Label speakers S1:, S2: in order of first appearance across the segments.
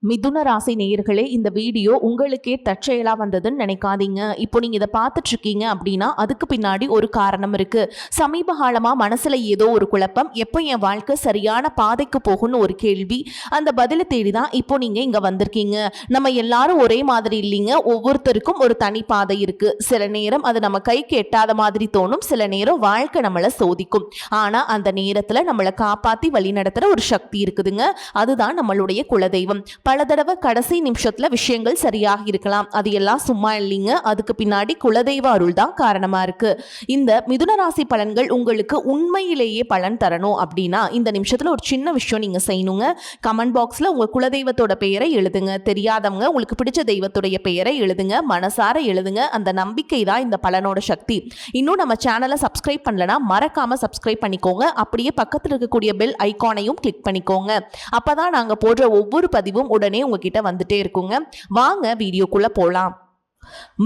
S1: மிதுன ராசி நேயர்களே, இந்த வீடியோ உங்களுக்கே தற்செயலா வந்ததுன்னு நினைக்காதீங்க. இப்போ நீங்க இதை பார்த்துட்டு இருக்கீங்க அப்படின்னா அதுக்கு பின்னாடி ஒரு காரணம் இருக்கு. சமீப காலமா மனசுல ஏதோ ஒரு குழப்பம், எப்போ என் வாழ்க்கை சரியான பாதைக்கு போகும்னு ஒரு கேள்வி. அந்த பதிலை தேடிதான் இப்போ நீங்க இங்க வந்திருக்கீங்க. நம்ம எல்லாரும் ஒரே மாதிரி இல்லைங்க. ஒவ்வொருத்தருக்கும் ஒரு தனி பாதை இருக்கு. சில நேரம் அது நம்ம கைக்கு எட்டாத மாதிரி தோணும், சில நேரம் வாழ்க்கை நம்மளை சோதிக்கும். ஆனா அந்த நேரத்துல நம்மளை காப்பாத்தி வழி நடத்துற ஒரு சக்தி இருக்குதுங்க. அதுதான் நம்மளுடைய குலதெய்வம். பல தடவை கடைசி நிமிஷத்துல விஷயங்கள் சரியாக இருக்கலாம், அது எல்லாம் சும்மா இல்லைங்க. அதுக்கு பின்னாடி குலதெய்வ அருள் தான் காரணமா இருக்கு. இந்த மிதுன ராசி பலன்கள் உங்களுக்கு உண்மையிலேயே பலன் தரணும் அப்படின்னா இந்த நிமிஷத்துல ஒரு சின்ன விஷயம் நீங்க செய்யணுங்க. கமெண்ட் பாக்ஸ்ல உங்க குலதெய்வத்தோட பெயரை எழுதுங்க. தெரியாதவங்க உங்களுக்கு பிடிச்ச தெய்வத்துடைய பெயரை எழுதுங்க, மனசார எழுதுங்க. அந்த நம்பிக்கை தான் இந்த பலனோட சக்தி. இன்னும் நம்ம சேனலை சப்ஸ்கிரைப் பண்ணலனா மறக்காம சப்ஸ்கிரைப் பண்ணிக்கோங்க. அப்படியே பக்கத்தில் இருக்கக்கூடிய பெல் ஐகானையும் கிளிக் பண்ணிக்கோங்க. அப்பதான் நாங்க போடுற ஒவ்வொரு பதிவும் உடனே உங்ககிட்ட வந்துட்டே இருக்குங்க. வாங்க வீடியோக்குள்ள போலாம்.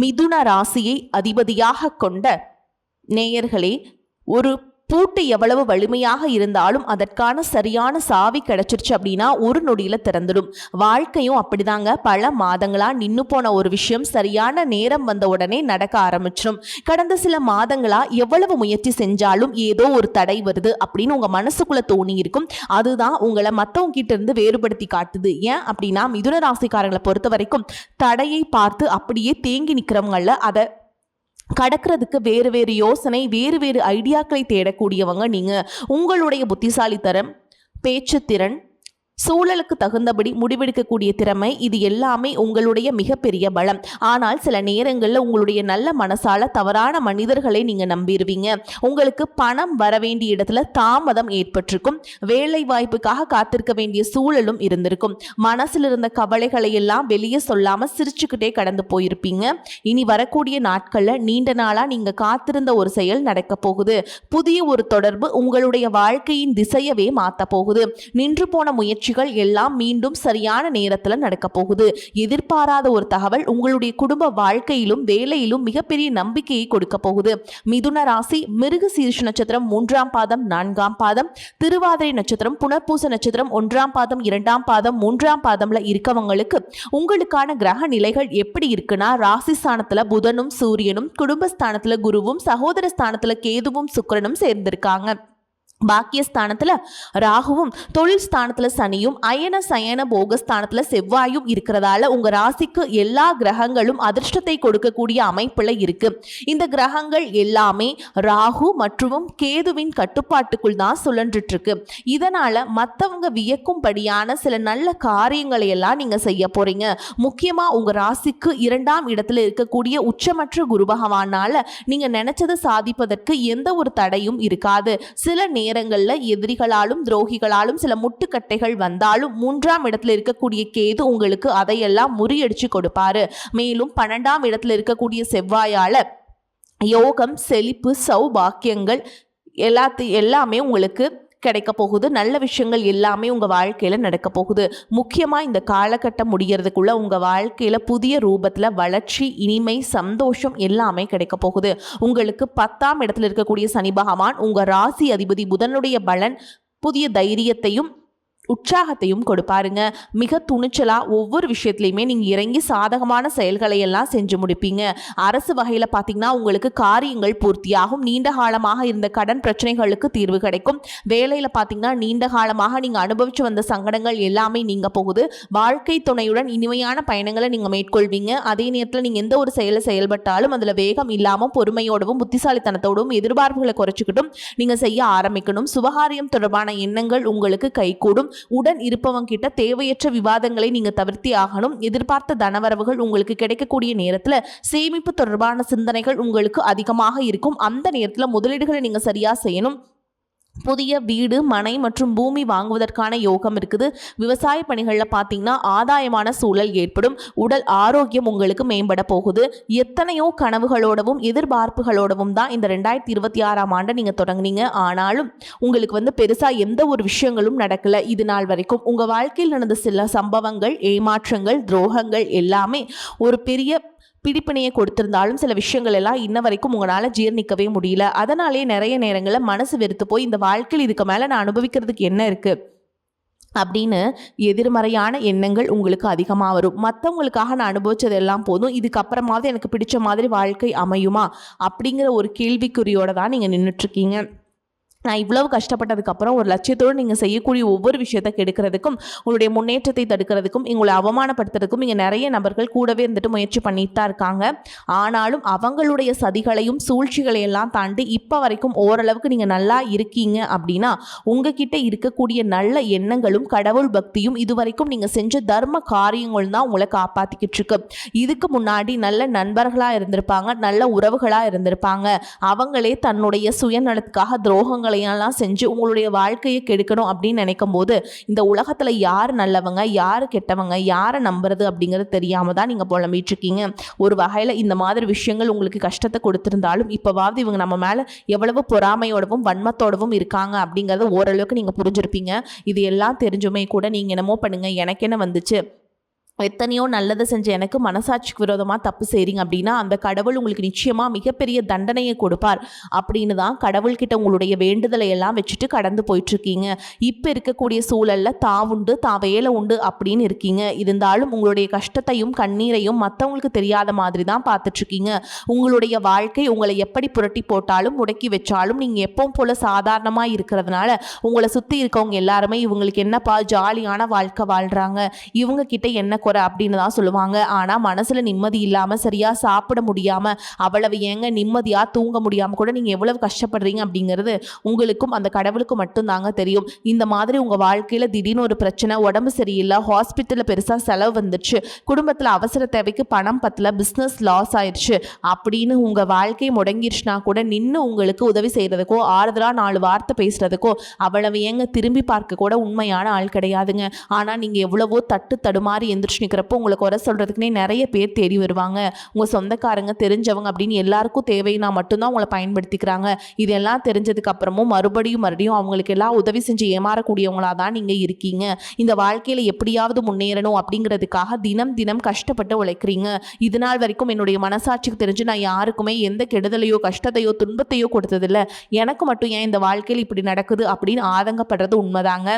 S1: மிதுன ராசியை அதிபதியாக கொண்ட நேயர்களே, ஒரு பூட்டு எவ்வளவு வலிமையாக இருந்தாலும் அதற்கான சரியான சாவி கிடைச்சிருச்சு அப்படின்னா ஒரு நொடியில திறந்துடும். வாழ்க்கையும் அப்படிதாங்க. பல மாதங்களா நின்னு போன ஒரு விஷயம் சரியான நேரம் வந்த உடனே நடக்க ஆரம்பிச்சிடும். கடந்த சில மாதங்களா எவ்வளவு முயற்சி செஞ்சாலும் ஏதோ ஒரு தடை வருது அப்படின்னு உங்க மனசுக்குள்ள தோணி இருக்கும். அதுதான் உங்களை மற்றவங்க கிட்ட இருந்து வேறுபடுத்தி காட்டுது. ஏன் அப்படின்னா மிதுன ராசிக்காரங்களை பொறுத்த வரைக்கும் தடையை பார்த்து அப்படியே தேங்கி நிற்கிறவங்கள அதை கடக்கிறதுக்கு வேறு வேறு யோசனை, வேறு வேறு ஐடியாக்களை தேடக்கூடியவங்க நீங்க. உங்களுடைய புத்திசாலித்தனம், பேச்சுத்திறன், சூழலுக்கு தகுந்தபடி முடிவெடுக்கக்கூடிய திறமை, இது எல்லாமே உங்களுடைய மிகப்பெரிய பலம். ஆனால் சில நேரங்களில் உங்களுடைய நல்ல மனசால தவறான மனிதர்களை நீங்க நம்பிடுவீங்க. உங்களுக்கு பணம் வர வேண்டிய இடத்துல தாமதம் ஏற்பட்டிருக்கும். வேலை வாய்ப்புக்காக காத்திருக்க வேண்டிய சூழலும் இருந்திருக்கும். மனசில் இருந்த கவலைகளை எல்லாம் வெளியே சொல்லாம சிரிச்சுக்கிட்டே கடந்து போயிருப்பீங்க. இனி வரக்கூடிய நாட்கள்ல நீண்ட நாளா நீங்க காத்திருந்த ஒரு செயல் நடக்க போகுது. புதிய ஒரு தொடர்பு உங்களுடைய வாழ்க்கையின் திசையவே மாற்ற போகுது. நின்று போன முயற்சி எல்லாம் மீண்டும் சரியான நேரத்தில் நடக்க போகுது. எதிர்பாராத ஒரு தகவல் உங்களுடைய குடும்ப வாழ்க்கையிலும் வேலையிலும் மிகப்பெரிய நம்பிக்கையை கொடுக்க போகுது. மிதுன ராசி மிருக சீரிஷ நட்சத்திரம் 3ஆம் பாதம் 4ஆம் பாதம், திருவாதிரை நட்சத்திரம் புனர்பூச நட்சத்திரம் 1ஆம் பாதம் 2ஆம் பாதம் 3ஆம் பாதம்ல இருக்கவங்களுக்கு உங்களுக்கான கிரக நிலைகள் எப்படி இருக்குன்னா, ராசி ஸ்தானத்துல புதனும் சூரியனும், குடும்பஸ்தானத்துல குருவும், சகோதர ஸ்தானத்துல கேதுவும் சுக்கிரனும் சேர்ந்திருக்காங்க. பாக்கியஸ்தானத்துல ராகுவும், தொழில் ஸ்தானத்துல சனியும், அயன சயன போகஸ்தானத்துல செவ்வாயும் இருக்கிறதால உங்க ராசிக்கு எல்லா கிரகங்களும் அதிர்ஷ்டத்தை கொடுக்கக்கூடிய அமைப்புல இருக்கு. இந்த கிரகங்கள் எல்லாமே ராகு மற்றும் கேதுவின் கட்டுப்பாட்டுக்குள் தான் சுழன்றுட்டு இருக்கு. இதனால மற்றவங்க வியக்கும்படியான சில நல்ல காரியங்களை எல்லாம் நீங்க செய்ய போறீங்க. முக்கியமா உங்க ராசிக்கு 2ஆம் இடத்துல இருக்கக்கூடிய உச்சமற்ற குரு பகவானால நீங்க நினைச்சதை சாதிப்பதற்கு எந்த ஒரு தடையும் இருக்காது. சில நேரங்கள்ல எதிரிகளாலும் துரோகிகளாலும் சில முட்டுக்கட்டைகள் வந்தாலும் 3ஆம் இடத்துல இருக்கக்கூடிய கேது உங்களுக்கு அதையெல்லாம் முறியடிச்சு கொடுப்பாரு. மேலும் 12ஆம் இடத்துல இருக்கக்கூடிய செவ்வாயால யோகம், செழிப்பு, சௌபாக்கியங்கள் எல்லாமே உங்களுக்கு கிடைக்க போகுது. நல்ல விஷயங்கள் எல்லாமே உங்க வாழ்க்கையில நடக்க போகுது. முக்கியமா இந்த காலகட்டம் முடியறதுக்குள்ள உங்க வாழ்க்கையில புதிய ரூபத்துல வளர்ச்சி, இனிமை, சந்தோஷம் எல்லாமே கிடைக்க போகுது. உங்களுக்கு 10ஆம் இடத்துல இருக்கக்கூடிய சனி பகவான் உங்க ராசி அதிபதி புதனுடைய பலன் புதிய தைரியத்தையும் உற்சாகத்தையும் கொடுப்பாருங்க. மிக துணிச்சலா ஒவ்வொரு விஷயத்திலையுமே நீங்க இறங்கி சாதகமான செயல்களை எல்லாம் செஞ்சு முடிப்பீங்க. அரசு வகையில பாத்தீங்கன்னா உங்களுக்கு காரியங்கள் பூர்த்தியாகும். நீண்ட காலமாக இருந்த கடன் பிரச்சனைகளுக்கு தீர்வு கிடைக்கும். வேலையில பாத்தீங்கன்னா நீண்ட காலமாக நீங்க அனுபவிச்சு வந்த சங்கடங்கள் எல்லாமே நீங்க போகுது. வாழ்க்கை துணையுடன் இனிமையான பயணங்களை நீங்க மேற்கொள்வீங்க. அதே நேரத்தில் நீங்க எந்த ஒரு செயலை செயல்பட்டாலும் அதுல வேகம் இல்லாம பொறுமையோடவும் புத்திசாலித்தனத்தோடும் எதிர்பார்ப்புகளை குறைச்சிக்கிட்டும் நீங்க செய்ய ஆரம்பிக்கணும். சுபகாரியம் தொடர்பான எண்ணங்கள் உங்களுக்கு கைகூடும். உடன் இருப்பவங்க கிட்ட தேவையற்ற விவாதங்களை நீங்க தவிர்த்தி ஆகணும். எதிர்பார்த்த தனவரவுகள் உங்களுக்கு கிடைக்கக்கூடிய நேரத்துல சேமிப்பு தொடர்பான சிந்தனைகள் உங்களுக்கு அதிகமாக இருக்கும். அந்த நேரத்துல முதலீடுகளை நீங்க சரியா செய்யணும். புதிய வீடு, மனை மற்றும் பூமி வாங்குவதற்கான யோகம் இருக்குது. விவசாய பணிகளில் பார்த்தீங்கன்னா ஆதாயமான சூழல் ஏற்படும். உடல் ஆரோக்கியம் உங்களுக்கு மேம்பட போகுது. எத்தனையோ கனவுகளோடவும் எதிர்பார்ப்புகளோடவும் தான் இந்த 2026ஆம் ஆண்டை நீங்கள் தொடங்குனீங்க. ஆனாலும் உங்களுக்கு பெருசாக எந்த ஒரு விஷயங்களும் நடக்கலை. இது நாள் வரைக்கும் உங்கள் வாழ்க்கையில் நடந்த சில சம்பவங்கள், ஏமாற்றங்கள், துரோகங்கள் எல்லாமே ஒரு பெரிய பிடிப்பினையை கொடுத்திருந்தாலும் சில விஷயங்கள் எல்லாம் இன்ன வரைக்கும் உங்களால் ஜீர்ணிக்கவே முடியல. அதனாலே நிறைய நேரங்களில் மனசு வெறுத்து போய் இந்த வாழ்க்கையில் இதுக்கு மேலே நான் அனுபவிக்கிறதுக்கு என்ன இருக்குது, அப்படின்னு எதிர்மறையான எண்ணங்கள் உங்களுக்கு அதிகமாக வரும். மற்றவங்களுக்காக நான் அனுபவிச்சது எல்லாம் போதும், இதுக்கப்புறமாவது எனக்கு பிடிச்ச மாதிரி வாழ்க்கை அமையுமா அப்படிங்கிற ஒரு கேள்விக்குறியோட தான் நீங்கள் நின்றுட்டுருக்கீங்க. நான் இவ்வளவு கஷ்டப்பட்டதுக்கப்புறம் ஒரு லட்சியத்தோடு நீங்கள் செய்யக்கூடிய ஒவ்வொரு விஷயத்தை கெடுக்கிறதுக்கும், உங்களுடைய முன்னேற்றத்தை தடுக்கிறதுக்கும், உங்களை அவமானப்படுத்துறதுக்கும் இங்கே நிறைய நபர்கள் கூடவே இருந்துட்டு முயற்சி பண்ணிட்டு தான் இருக்காங்க. ஆனாலும் அவங்களுடைய சதிகளையும் சூழ்ச்சிகளையெல்லாம் தாண்டி இப்போ வரைக்கும் ஓரளவுக்கு நீங்கள் நல்லா இருக்கீங்க அப்படின்னா, உங்ககிட்ட இருக்கக்கூடிய நல்ல எண்ணங்களும் கடவுள் பக்தியும் இதுவரைக்கும் நீங்கள் செஞ்ச தர்ம காரியங்கள் தான் உங்களை காப்பாற்றிக்கிட்டு இருக்கு. இதுக்கு முன்னாடி நல்ல நண்பர்களாக இருந்திருப்பாங்க, நல்ல உறவுகளாக இருந்திருப்பாங்க. அவங்களே தன்னுடைய சுயநலத்துக்காக துரோகங்கள் எல்லாம் செஞ்சு உங்களுடைய வாழ்க்கையை கெடுக்கணும் அப்படின்னு நினைக்கும் போது, இந்த உலகத்துல யார் நல்லவங்க யார் கெட்டவங்க, யாரை நம்புறது அப்படிங்கிறது தெரியாம தான் நீங்க புலம்பிட்டு இருக்கீங்க. ஒரு வகையில இந்த மாதிரி விஷயங்கள் உங்களுக்கு கஷ்டத்தை கொடுத்திருந்தாலும் இப்பவாவது இவங்க நம்ம மேல எவ்வளவு பொறாமையோடவும் வன்மத்தோடவும் இருக்காங்க அப்படிங்கறத ஓரளவுக்கு நீங்க புரிஞ்சிருப்பீங்க. இது எல்லாம் தெரிஞ்சுமே கூட நீங்க என்னமோ பண்ணுங்க, எனக்கு என்ன வந்துச்சு, எத்தனையோ நல்லதை செஞ்ச எனக்கு மனசாட்சிக்கு விரோதமாக தப்பு செய்கிறீங்க அப்படின்னா அந்த கடவுள் உங்களுக்கு நிச்சயமாக மிகப்பெரிய தண்டனையை கொடுப்பார் அப்படின்னு தான் கடவுள்கிட்ட உங்களுடைய வேண்டுதலை எல்லாம் வச்சுட்டு கடந்து போயிட்டுருக்கீங்க. இப்போ இருக்கக்கூடிய சூழலில் தான் உண்டு தான் வேலை உண்டு அப்படின்னு இருக்கீங்க. இருந்தாலும் உங்களுடைய கஷ்டத்தையும் கண்ணீரையும் மற்றவங்களுக்கு தெரியாத மாதிரி தான் பார்த்துட்ருக்கீங்க. உங்களுடைய வாழ்க்கை உங்களை எப்படி புரட்டி போட்டாலும் முடக்கி வச்சாலும் நீங்கள் எப்பவும் போல் சாதாரணமாக இருக்கிறதுனால உங்களை சுற்றி இருக்கவங்க எல்லாருமே இவங்களுக்கு என்னப்பா ஜாலியான வாழ்க்கை வாழ்கிறாங்க, இவங்க கிட்ட என்ன குறை அப்படின்னு தான் சொல்லுவாங்க. ஆனால் மனசில் நிம்மதி இல்லாமல் சரியாக சாப்பிட முடியாமல் அவ்வளவு ஏங்க நிம்மதியாக தூங்க முடியாமல் கூட நீங்கள் எவ்வளவு கஷ்டப்படுறீங்க அப்படிங்கிறது உங்களுக்கும் அந்த கடவுளுக்கும் மட்டும்தாங்க தெரியும். இந்த மாதிரி உங்கள் வாழ்க்கையில் திடீர்னு ஒரு பிரச்சனை, உடம்பு சரியில்லை, ஹாஸ்பிட்டலில் பெருசாக செலவு வந்துடுச்சு, குடும்பத்தில் அவசர தேவைக்கு பணம் பத்தல, பிஸ்னஸ் லாஸ் ஆயிடுச்சு அப்படின்னு உங்கள் வாழ்க்கை முடங்கிடுச்சுனா கூட நின்று உங்களுக்கு உதவி செய்கிறதுக்கோ ஆறுதலாக 4 வார்த்தை பேசுகிறதுக்கோ அவ்வளவு ஏங்க திரும்பி பார்க்க கூட உண்மையான ஆள் கிடையாதுங்க. ஆனால் நீங்கள் எவ்வளவோ தட்டு தடுமாறி எந்திரிச்சு நிற்கிறப்போ உங்களுக்கு குறை சொல்கிறதுக்குனே நிறைய பேர் தேடி வருவாங்க. உங்கள் சொந்தக்காரங்க தெரிஞ்சவங்க அப்படின்னு எல்லாருக்கும் தேவைன்னா மட்டும்தான் உங்களை பயன்படுத்திக்கிறாங்க. இதெல்லாம் தெரிஞ்சதுக்கு அப்புறமும் மறுபடியும் அவங்களுக்கு எல்லாம் உதவி செஞ்சு ஏமாறக்கூடியவங்களா தான் நீங்கள் இருக்கீங்க. இந்த வாழ்க்கையில் எப்படியாவது முன்னேறணும் அப்படிங்கிறதுக்காக தினம் தினம் கஷ்டப்பட்டு உழைக்கிறீங்க. இது நாள் வரைக்கும் என்னுடைய மனசாட்சிக்கு தெரிஞ்சு நான் யாருக்குமே எந்த கெடுதலையோ கஷ்டத்தையோ துன்பத்தையோ கொடுத்ததில்லை, எனக்கு மட்டும் ஏன் இந்த வாழ்க்கையில் இப்படி நடக்குது அப்படின்னு ஆதங்கப்படுறது உண்மைதாங்க.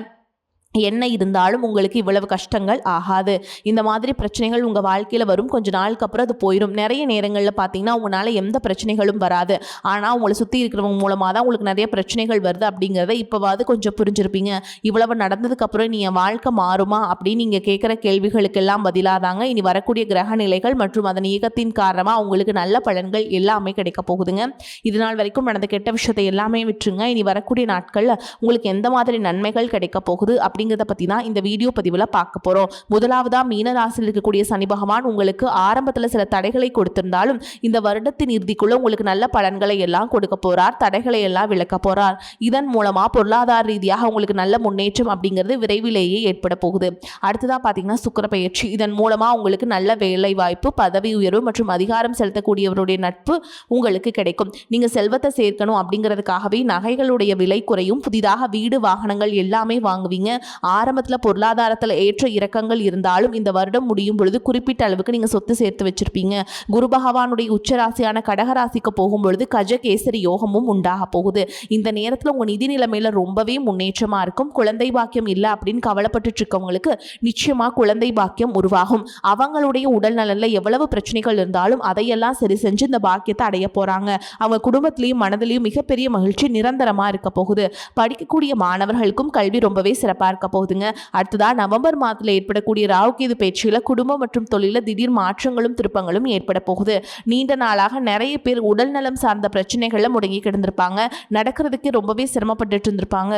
S1: என்ன இருந்தாலும் உங்களுக்கு இவ்வளவு கஷ்டங்கள் ஆகாது. இந்த மாதிரி பிரச்சனைகள் உங்கள் வாழ்க்கையில் வரும், கொஞ்ச நாளுக்கு அப்புறம் அது போயிடும். நிறைய நேரங்களில் பார்த்தீங்கன்னா உங்களால் எந்த பிரச்சனைகளும் வராது, ஆனால் உங்களை சுற்றி இருக்கிறவங்க மூலமாக தான் உங்களுக்கு நிறைய பிரச்சனைகள் வருது அப்படிங்கிறத இப்போவாது கொஞ்சம் புரிஞ்சிருப்பீங்க. இவ்வளவு நடந்ததுக்கப்புறம் நீ என் வாழ்க்கை மாறுமா அப்படின்னு நீங்கள் கேட்குற கேள்விகளுக்கெல்லாம் பதிலாதாங்க இனி வரக்கூடிய கிரக நிலைகள் மற்றும் அதன் இயக்கத்தின் காரணமாக உங்களுக்கு நல்ல பலன்கள் எல்லாமே கிடைக்க போகுதுங்க. இது நாள் வரைக்கும் நடந்த கெட்ட விஷயத்தை எல்லாமே விட்டுருங்க. இனி வரக்கூடிய நாட்களில் உங்களுக்கு எந்த மாதிரி நன்மைகள் கிடைக்க போகுது அப்படிங்கிறத பற்றி தான் இந்த வீடியோ பதிவில் பார்க்க போகிறோம். முதலாவதாக மீன ராசியில் இருக்கக்கூடிய சனி பகவான் உங்களுக்கு ஆரம்பத்தில் சில தடைகளை கொடுத்திருந்தாலும் இந்த வருடத்தின் இறுதிக்குள்ள உங்களுக்கு நல்ல பலன்களை எல்லாம் கொடுக்க போறார், தடைகளை எல்லாம் விளக்க போறார். இதன் மூலமா பொருளாதார ரீதியாக உங்களுக்கு நல்ல முன்னேற்றம் அப்படிங்கிறது விரைவிலேயே ஏற்பட போகுது. அடுத்ததாக பார்த்தீங்கன்னா சுக்கிர பயிற்சி. இதன் மூலமா உங்களுக்கு நல்ல வேலை வாய்ப்பு, பதவி உயர்வு மற்றும் அதிகாரம் செலுத்தக்கூடியவருடைய நட்பு உங்களுக்கு கிடைக்கும். நீங்க செல்வத்தை சேர்க்கணும் அப்படிங்கிறதுக்காகவே நகைகளுடைய விலை குறையும், புதிதாக வீடு வாகனங்கள் எல்லாமே வாங்குவீங்க. ஆரம்பத்தில் பொருளாதாரத்தில் ஏற்ற இறக்கங்கள் இருந்தாலும் இந்த வருடம் முடியும் பொழுது குறிப்பிட்ட அளவுக்கு நீங்கள் சொத்து சேர்த்து வச்சிருப்பீங்க. குரு பகவானுடைய உச்சராசியான கடகராசிக்கு போகும்பொழுது கஜகேசரி யோகமும் உண்டாக போகுது. இந்த நேரத்தில் உங்கள் நிதி நிலைமையில் ரொம்பவே முன்னேற்றமாக இருக்கும். குழந்தை பாக்கியம் இல்லை அப்படின்னு கவலைப்பட்டு இருக்கவங்களுக்கு நிச்சயமாக குழந்தை பாக்கியம் உருவாகும். அவங்களுடைய உடல் நலனில் எவ்வளவு பிரச்சனைகள் இருந்தாலும் அதையெல்லாம் சரி செஞ்சு இந்த பாக்கியத்தை அடைய போகிறாங்க. அவங்க குடும்பத்திலையும் மனதிலையும் மிகப்பெரிய மகிழ்ச்சி நிரந்தரமாக இருக்க போகுது. படிக்கக்கூடிய மாணவர்களுக்கும் கல்வி ரொம்பவே சிறப்பாக இருக்க போகுதுங்க. அடுத்ததாக நவம்பர் மாதத்தில் ஏற்படக்கூடிய ராகுகேது பயிற்சியில் குடும்பம் மற்றும் தொழில திடீர் மாற்றங்களும் திருப்பங்களும் ஏற்பட போகுது. நீண்ட நாளாக நிறைய பேர் உடல் நலம் சார்ந்த பிரச்சனைகளில் முடங்கி கிடந்திருப்பாங்க, நடக்கிறதுக்கு ரொம்பவே சிரமப்பட்டு இருந்திருப்பாங்க.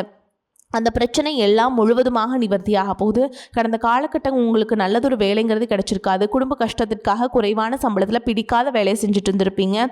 S1: அந்த பிரச்சனை எல்லாம் முழுவதுமாக நிவர்த்தியாக போகுது. கடந்த காலகட்டம் உங்களுக்கு நல்லதொரு வேலைங்கிறது கிடைச்சிருக்காது. குடும்ப கஷ்டத்திற்காக குறைவான சம்பளத்தில் பிடிக்காத வேலையை செஞ்சுட்டு இருந்திருப்பீங்க.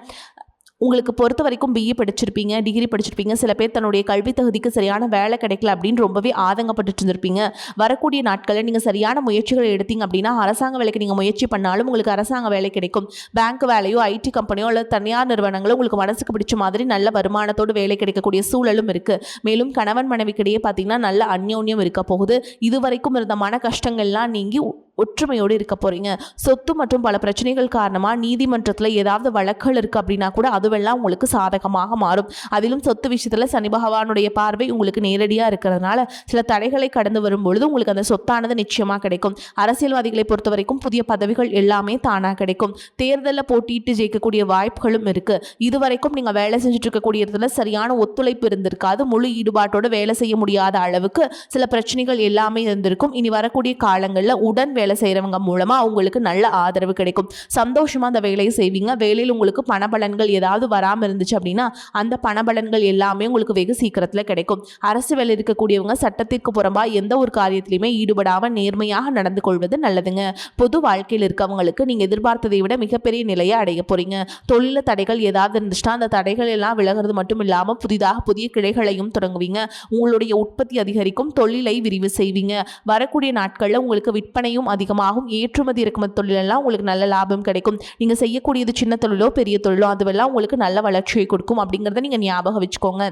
S1: உங்களுக்கு பொறுத்த வரைக்கும் பிஇ படிச்சிருப்பீங்க, டிகிரி படிச்சிருப்பீங்க. சில பேர் தன்னுடைய கல்வி தகுதிக்கு சரியான வேலை கிடைக்கல அப்படின்னு ரொம்பவே ஆதங்கப்பட்டு இருந்திருப்பீங்க. வரக்கூடிய நாட்களில் நீங்கள் சரியான முயற்சிகள் எடுத்தீங்க அப்படின்னா அரசாங்க வேலைக்கு நீங்கள் முயற்சி பண்ணாலும் உங்களுக்கு அரசாங்க வேலை கிடைக்கும். பேங்க் வேலையோ, ஐடி கம்பெனியோ அல்லது தனியார் நிறுவனங்களோ உங்களுக்கு மனசுக்கு பிடிச்ச மாதிரி நல்ல வருமானத்தோடு வேலை கிடைக்கக்கூடிய சூழலும் இருக்குது. மேலும் கணவன் மனைவிக்கிடையே பார்த்தீங்கன்னா நல்ல அந்யோன்யம் இருக்க போகுது. இதுவரைக்கும் இருந்த மன கஷ்டங்கள்லாம் நீங்கி ஒற்றுமையோடு இருக்க போறீங்க. சொத்து மற்றும் பல பிரச்சனைகள் காரணமா நீதிமன்றத்தில் ஏதாவது வழக்குகள் இருக்கு அப்படின்னா கூட அதுவெல்லாம் உங்களுக்கு சாதகமாக மாறும். அதிலும் சொத்து விஷயத்துல சனி பகவானுடைய பார்வை உங்களுக்கு நேரடியா இருக்கிறதுனால சில தடைகளை கடந்து வரும்பொழுது உங்களுக்கு அந்த சொத்தானது நிச்சயமா கிடைக்கும். அரசியல்வாதிகளை பொறுத்த வரைக்கும் புதிய பதவிகள் எல்லாமே தானா கிடைக்கும். தேர்தலில் போட்டியிட்டு ஜெயிக்கக்கூடிய வாய்ப்புகளும் இருக்கு. இதுவரைக்கும் நீங்க வேலை செஞ்சுட்டு இருக்கக்கூடிய இடத்துல சரியான ஒத்துழைப்பு இருந்திருக்காது. முழு ஈடுபாட்டோட வேலை செய்ய முடியாத அளவுக்கு சில பிரச்சனைகள் எல்லாமே இருந்திருக்கும். இனி வரக்கூடிய காலங்களில் உடன் வேலை செய்யறவங்க மூலமா உங்களுக்கு நல்ல ஆதரவு கிடைக்கும். சந்தோஷமா அந்த வேலையை செய்வீங்க. வேலையில் உங்களுக்கு பணபலன்கள் ஏதாவது வராமல் இருந்துச்சு அப்படின்னா அந்த பணபலன்கள் எல்லாமே உங்களுக்கு வெகு சீக்கிரத்தில் கிடைக்கும். அரசு வேலை இருக்கக்கூடியவங்க சட்டத்திற்கு புறம்பா எந்த ஒரு காரியத்திலையுமே ஈடுபடாம நேர்மையாக நடந்து கொள்வது நல்லதுங்க. பொது வாழ்க்கையில் இருக்கவங்களுக்கு நீங்க எதிர்பார்த்ததை விட மிகப்பெரிய நிலையை அடைய போறீங்க. தொழில தடைகள் ஏதாவது இருந்துச்சுன்னா அந்த தடைகள் எல்லாம் விலகிறது மட்டும் இல்லாம புதிதாக புதிய கிளைகளையும் தொடங்குவீங்க. உங்களுடைய உற்பத்தி அதிகரிக்கும். தொழிலை விரிவு செய்வீங்க. வரக்கூடிய நாட்கள்ல உங்களுக்கு விற்பனையும் அதிகமாகும். ஏற்றுமதி இறக்குமதி தொழிலெல்லாம் உங்களுக்கு நல்ல லாபம் கிடைக்கும். நீங்க செய்யக்கூடியது சின்ன தொழிலோ பெரிய தொழிலோ அதுவெல்லாம் உங்களுக்கு நல்ல வளர்ச்சியை கொடுக்கும் அப்படிங்கிறத நீங்க ஞாபகம் வச்சுக்கோங்க.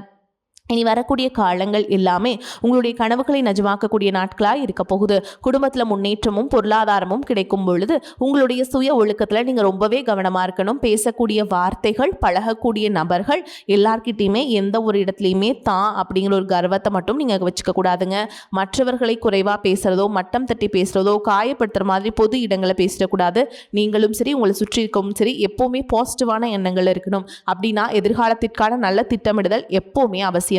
S1: இனி வரக்கூடிய காலங்கள் எல்லாமே உங்களுடைய கனவுகளை நிஜமாக்கக்கூடிய நாட்களாக இருக்க போகுது. குடும்பத்தில் முன்னேற்றமும் பொருளாதாரமும் கிடைக்கும் பொழுது உங்களுடைய சுய ஒழுக்கத்தில் நீங்கள் ரொம்பவே கவனமாக இருக்கணும். பேசக்கூடிய வார்த்தைகள், பழகக்கூடிய நபர்கள் எல்லார்கிட்டையுமே எந்த ஒரு இடத்துலையுமே தான் அப்படிங்கிற ஒரு கர்வத்தை மட்டும் நீங்கள் வச்சுக்க கூடாதுங்க. மற்றவர்களை குறைவாக பேசுகிறதோ மட்டம் தட்டி பேசுகிறதோ காயப்படுத்துகிற மாதிரி பொது இடங்களை பேசிடக்கூடாது. நீங்களும் சரி உங்களை சுற்றி இருக்கவும் சரி எப்போவுமே பாசிட்டிவான எண்ணங்கள் இருக்கணும். அப்படின்னா எதிர்காலத்திற்கான நல்ல திட்டமிடுதல் எப்போவுமே அவசியம்.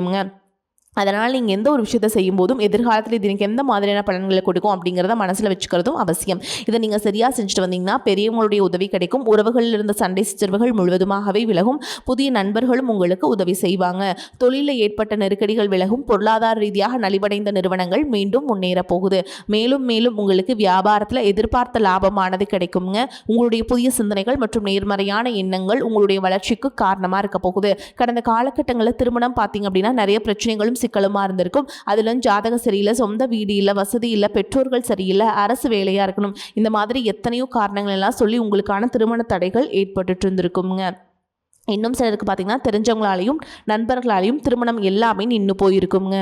S1: அதனால் நீங்கள் எந்த ஒரு விஷயத்தை செய்யும் போதும் எதிர்காலத்தில் இது எனக்கு எந்த மாதிரியான பலன்களை கொடுக்கும் அப்படிங்கிறத மனசில் வச்சுக்கிறதும் அவசியம். இதை நீங்கள் சரியாக செஞ்சுட்டு வந்தீங்கன்னா பெரியவங்களுடைய உதவி கிடைக்கும். உறவுகளில் இருந்த சண்டை சிற்றரவுகள் முழுவதுமாகவே விலகும். புதிய நண்பர்களும் உங்களுக்கு உதவி செய்வாங்க. தொழிலில் ஏற்பட்ட நெருக்கடிகள் விலகும். பொருளாதார ரீதியாக நலிவடைந்த நிறுவனங்கள் மீண்டும் முன்னேற போகுது. மேலும் மேலும் உங்களுக்கு வியாபாரத்தில் எதிர்பார்த்த லாபமானது கிடைக்குங்க. உங்களுடைய புதிய சிந்தனைகள் மற்றும் நேர்மறையான எண்ணங்கள் உங்களுடைய வளர்ச்சிக்கு காரணமாக இருக்க போகுது. கடந்த காலகட்டங்களில் திருமணம் பார்த்தீங்க அப்படின்னா நிறைய பிரச்சனைகளும் சிக்கலுமா இருந்திருக்கும். அதுல ஜாதகம் சரியில்லை, சொந்த வீடு இல்லை, வசதி இல்லை, பெற்றோர்கள் சரியில்லை, அரசு வேலையா இருக்கணும், இந்த மாதிரி எத்தனையோ காரணங்கள் எல்லாம் சொல்லி உங்களுக்கான திருமண தடைகள் ஏற்பட்டு இருந்திருக்குங்க. இன்னும் சிலருக்கு பார்த்தீங்கன்னா தெரிஞ்சவங்களாலையும் நண்பர்களாலையும் திருமணம் எல்லாமே நின்று போயிருக்குங்க.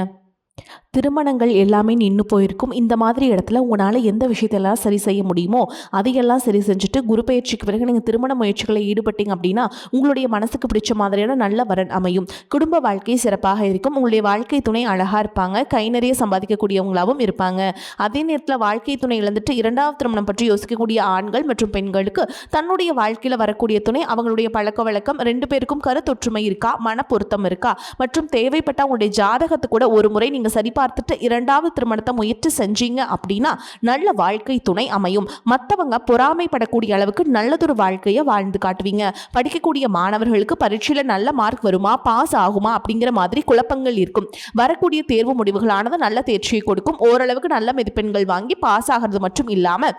S1: திருமணங்கள் எல்லாமே நின்று போயிருக்கும். இந்த மாதிரி இடத்துல உங்களால் எந்த விஷயத்தெல்லாம் சரி செய்ய முடியுமோ அதையெல்லாம் சரி செஞ்சுட்டு குரு பயிற்சிக்கு பிறகு நீங்கள் திருமண முயற்சிகளை ஈடுபட்டீங்க அப்படின்னா உங்களுடைய மனசுக்கு பிடிச்ச மாதிரியான நல்ல வரன் அமையும். குடும்ப வாழ்க்கை சிறப்பாக இருக்கும். உங்களுடைய வாழ்க்கை துணை அழகாக இருப்பாங்க. கை நிறைய சம்பாதிக்கக்கூடியவங்களாகவும் இருப்பாங்க. அதே நேரத்தில் வாழ்க்கை துணை இழந்துட்டு இரண்டாவது திருமணம் பற்றி யோசிக்கக்கூடிய ஆண்கள் மற்றும் பெண்களுக்கு தன்னுடைய வாழ்க்கையில் வரக்கூடிய துணை அவங்களுடைய பழக்க வழக்கம் ரெண்டு பேருக்கும் கருத்தொற்றுமை இருக்கா, மன பொருத்தம் இருக்கா மற்றும் தேவைப்பட்ட உங்களுடைய ஜாதகத்தை கூட ஒரு முறை நீங்கள் சரி பார்த்துட்டு இரண்டாவது திருமணத்தை முயற்சி செஞ்சீங்க அப்படின்னா நல்ல வாழ்க்கை துணை அமையும். மற்றவங்க பொறாமைப்படக்கூடிய அளவுக்கு நல்லதொரு வாழ்க்கையை வாழ்ந்து காட்டுவீங்க. படிக்கக்கூடிய மாணவர்களுக்கு பரீட்சையில நல்ல மார்க் வருமா, பாஸ் ஆகுமா அப்படிங்கிற மாதிரி குழப்பங்கள் இருக்கும். வரக்கூடிய தேர்வு முடிவுகளானது நல்ல தேர்ச்சியை கொடுக்கும். ஓரளவுக்கு நல்ல மதிப்பெண்கள் வாங்கி பாஸ் ஆகிறது மட்டும் இல்லாம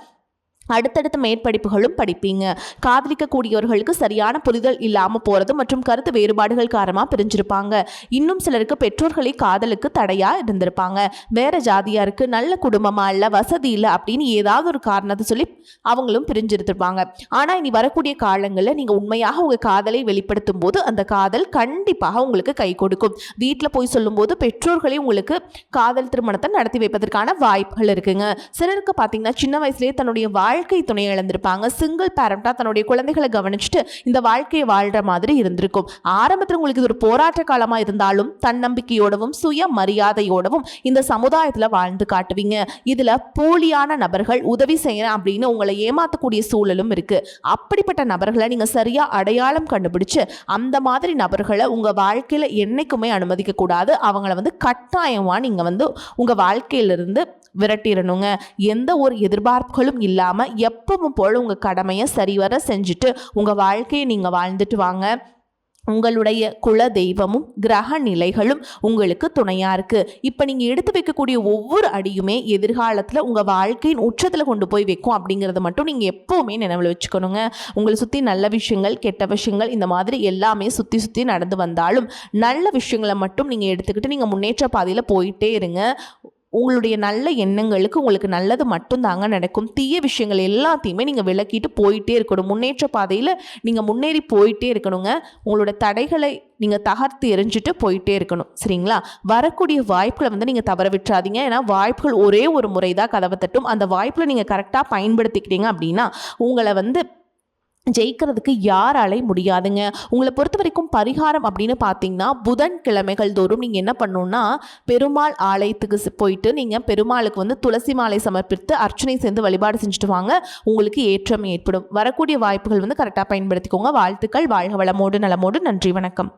S1: அடுத்தடுத்த மேற்படிப்புகளும் படிப்பீங்க. காதலிக்கக்கூடியவர்களுக்கு சரியான புரிதல் இல்லாமல் போகிறது மற்றும் கருத்து வேறுபாடுகள் காரணமாக பிரிஞ்சிருப்பாங்க. இன்னும் சிலருக்கு பெற்றோர்களே காதலுக்கு தடையாக இருந்திருப்பாங்க. வேற ஜாதியாக இருக்குது, நல்ல குடும்பமாக இல்லை, வசதி இல்லை அப்படின்னு ஏதாவது ஒரு காரணத்தை சொல்லி அவங்களும் பிரிஞ்சிருந்திருப்பாங்க. ஆனால் இனி வரக்கூடிய காலங்களில் நீங்கள் உண்மையாக உங்கள் காதலை வெளிப்படுத்தும் போது அந்த காதல் கண்டிப்பாக உங்களுக்கு கை கொடுக்கும். வீட்டில் போய் சொல்லும்போது பெற்றோர்களே உங்களுக்கு காதல் திருமணத்தை நடத்தி வைப்பதற்கான வாய்ப்புகள் இருக்குங்க. சிலருக்கு பார்த்தீங்கன்னா சின்ன வயசுலேயே தன்னுடைய வாழ்க்கை துணையை இழந்திருப்பாங்க. சிங்கிள் பேரண்டா தன்னுடைய குழந்தைகளை கவனிச்சுட்டு இந்த வாழ்க்கையை வாழ்ற மாதிரி இருந்திருக்கும். ஆரம்பத்தில் உங்களுக்கு இது ஒரு போராட்ட காலமா இருந்தாலும் தன்னம்பிக்கையோடவும் சுய மரியாதையோடவும் இந்த சமுதாயத்துல வாழ்ந்து காட்டுவீங்க. இதுல போலியான நபர்கள் உதவி செய்யறேன் அப்படின்னு உங்களை ஏமாத்தக்கூடிய சூழலும் இருக்கு. அப்படிப்பட்ட நபர்களை நீங்க சரியா அடையாளம் கண்டுபிடிச்சு அந்த மாதிரி நபர்களை உங்க வாழ்க்கையில என்னைக்குமே அனுமதிக்க கூடாது. அவங்கள கட்டாயமா நீங்க உங்க வாழ்க்கையிலிருந்து விரட்டிடணுங்க. எந்த ஒரு எதிர்பார்ப்புகளும் இல்லாம எப்பவும் போல உங்க கடமையை சரிவர செஞ்சுட்டு உங்க வாழ்க்கையை நீங்க வாழ்ந்துட்டு வாங்க. உங்களுடைய குல தெய்வமும் கிரக நிலைகளும் உங்களுக்கு துணையா இருக்கு. இப்ப நீங்க எடுத்து வைக்கக்கூடிய ஒவ்வொரு அடியுமே எதிர்காலத்துல உங்க வாழ்க்கையின் உச்சத்துல கொண்டு போய் வைக்கும் அப்படிங்கறத மட்டும் நீங்க எப்பவுமே நினைவுல வச்சுக்கணுங்க. உங்களை சுத்தி நல்ல விஷயங்கள் கெட்ட விஷயங்கள் இந்த மாதிரி எல்லாமே சுத்தி சுத்தி நடந்து வந்தாலும் நல்ல விஷயங்களை மட்டும் நீங்க எடுத்துக்கிட்டு நீங்க முன்னேற்ற பாதையில போயிட்டே இருங்க. உங்களுடைய நல்ல எண்ணங்களுக்கு உங்களுக்கு நல்லது மட்டும்தாங்க நடக்கும். தீய விஷயங்கள் எல்லாத்தையுமே நீங்கள் விலக்கிட்டு போயிட்டே இருக்கணும். முன்னேற்ற பாதையில் நீங்கள் முன்னேறி போயிட்டே இருக்கணுங்க. உங்களோட தடைகளை நீங்கள் தகர்த்து எறிஞ்சிட்டு போயிட்டே இருக்கணும். சரிங்களா? வரக்கூடிய வாய்ப்புகளை வந்து நீங்கள் தவற விட்டுறாதீங்க. ஏன்னா வாய்ப்புகள் ஒரே ஒரு முறை தான் கதவை தட்டும். அந்த வாய்ப்புகளை நீங்கள் கரெக்டாக பயன்படுத்திக்கிட்டீங்க அப்படின்னா உங்களை வந்து ஜெயிக்கிறதுக்கு யாராலையும் முடியாதுங்க. உங்களை பொறுத்த வரைக்கும் பரிகாரம் அப்படின்னு பார்த்தீங்கன்னா, புதன்கிழமைகள் தோறும் நீங்கள் என்ன பண்ணணும்னா, பெருமாள் ஆலயத்துக்கு போயிட்டு நீங்கள் பெருமாளுக்கு வந்து துளசி மாலை சமர்ப்பித்து அர்ச்சனை செய்து வழிபாடு செஞ்சுட்டு வாங்க. உங்களுக்கு ஏற்றம் ஏற்படும். வரக்கூடிய வாய்ப்புகள் வந்து கரெக்டாக பயன்படுத்திக்கோங்க. வாழ்த்துக்கள். வாழ்க வளமோடு நலமோடு. நன்றி. வணக்கம்.